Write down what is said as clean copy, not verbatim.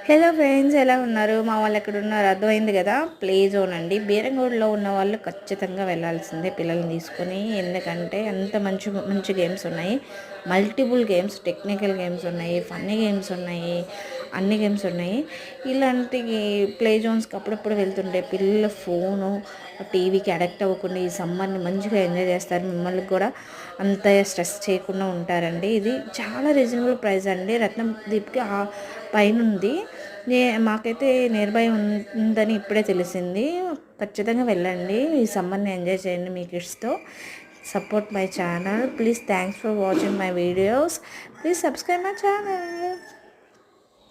Hello friends, ఎలా ఉన్నారు? మా వాళ్ళు ఎక్కడ ఉన్నారు అర్థమైంది కదా. ప్లే జోన్ అండి. బీరంగూడలో ఉన్న వాళ్ళు ఖచ్చితంగా వెళ్ళాల్సిందే పిల్లల్ని తీసుకొని. ఎందుకంటే అంత మంచి మంచి గేమ్స్ ఉన్నాయి. మల్టిపుల్ గేమ్స్, టెక్నికల్ గేమ్స్ ఉన్నాయి, ఫన్నీ గేమ్స్ ఉన్నాయి, అన్ని గేమ్స్ ఉన్నాయి. ఇలాంటి ప్లే జోన్స్కి అప్పుడప్పుడు వెళ్తుంటే పిల్లల ఫోను టీవీకి అడక్ట్ అవ్వకుండా ఈ సమ్మర్ని మంచిగా ఎంజాయ్ చేస్తారు. మిమ్మల్ని కూడా అంత స్ట్రెస్ చేయకుండా ఉంటారండి. ఇది చాలా రీజనబుల్ ప్రైస్ అండి. రత్నం దీప్కి పైన ఉంది. మాకైతే నియర్ బై ఉందని ఇప్పుడే తెలిసింది. ఖచ్చితంగా వెళ్ళండి. ఈ సమ్మర్ని ఎంజాయ్ చేయండి మీ కిడ్స్తో. Support my channel please. Thanks for watching my videos. Please subscribe my channel.